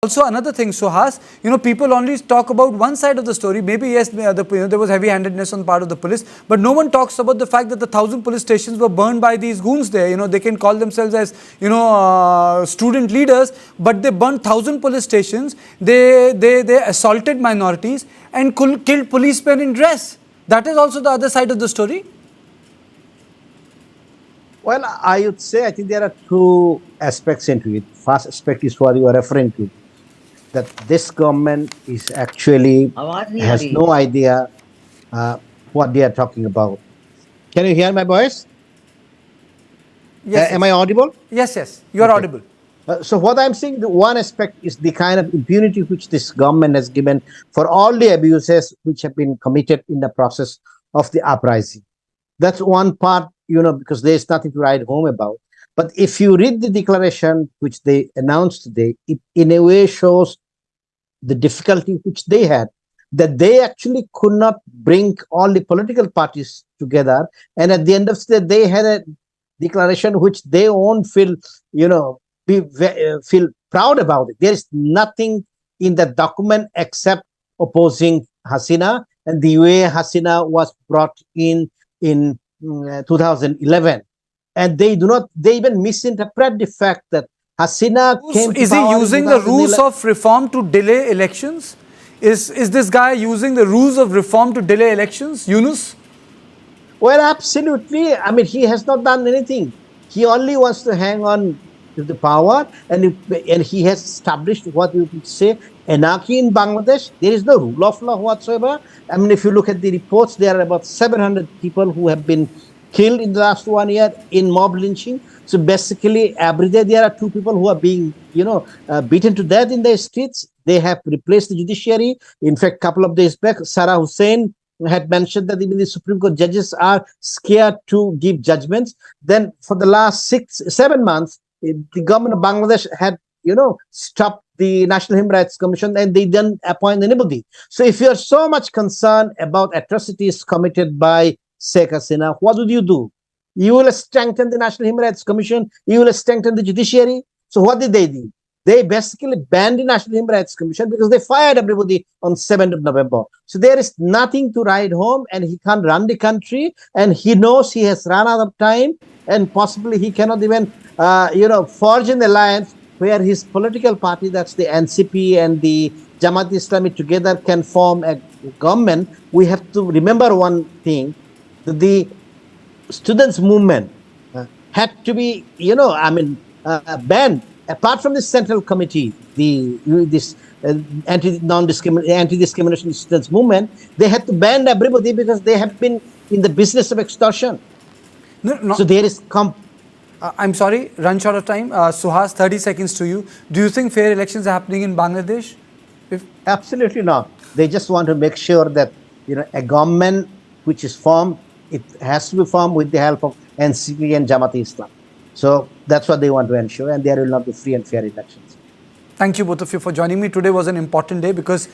Also, another thing, Suhas, people only talk about one side of the story. Maybe yes, there was heavy-handedness on the part of the police, but no one talks about the fact that the 1,000 police stations were burned by these goons there. They can call themselves as student leaders, but they burned 1,000 police stations. They assaulted minorities and killed policemen in dress. That is also the other side of the story. Well, I would say I think there are two aspects into it. First aspect is what you are referring to, that this government is actually has no idea what they are talking about. Can you hear my voice? Yes. Am I audible? Yes. You are audible. So what I'm saying, the one aspect is the kind of impunity which this government has given for all the abuses which have been committed in the process of the uprising. That's one part, because there's nothing to write home about. But if you read the declaration which they announced today, it in a way shows the difficulty which they had, that they actually could not bring all the political parties together. And at the end of the day, they had a declaration which they won't feel, feel proud about it. There is nothing in the document except opposing Hasina and the way Hasina was brought in 2011. And they even misinterpret the fact that Hasina came to Is he power using the rules of reform to delay elections? Is this guy using the rules of reform to delay elections, Yunus? Well, absolutely. I mean, he has not done anything. He only wants to hang on to the power, and he has established what you could say anarchy in Bangladesh. There is no rule of law whatsoever. I mean, if you look at the reports, there are about 700 people who have been killed in the last 1 year in mob lynching. So basically, every day there are two people who are being, beaten to death in the streets. They have replaced the judiciary. In fact, a couple of days back, Sarah Hussain had mentioned that even the Supreme Court judges are scared to give judgments. Then for the last 7 months, the government of Bangladesh had, stopped the National Human Rights Commission, and they didn't appoint anybody. So if you're so much concerned about atrocities committed by Sheikh Hasina, what would you do? You will strengthen the National Human Rights Commission. You will strengthen the judiciary. So what did they do? They basically banned the National Human Rights Commission because they fired everybody on 7th of November. So there is nothing to write home, and he can't run the country, and he knows he has run out of time, and possibly he cannot even, forge an alliance where his political party, that's the NCP and the Jamaat Islami together, can form a government. We have to remember one thing, that the students' movement had to be, banned. Apart from the central committee, this anti-discrimination students movement, they had to ban everybody because they have been in the business of extortion. No. So there is I'm sorry, run short of time. Suhas, 30 seconds to you. Do you think fair elections are happening in Bangladesh? Absolutely not. They just want to make sure that a government which is formed, it has to be formed with the help of NCP and Jamaat Islam. So that's what they want to ensure, and there will not be free and fair elections. Thank you both of you for joining me. Today was an important day because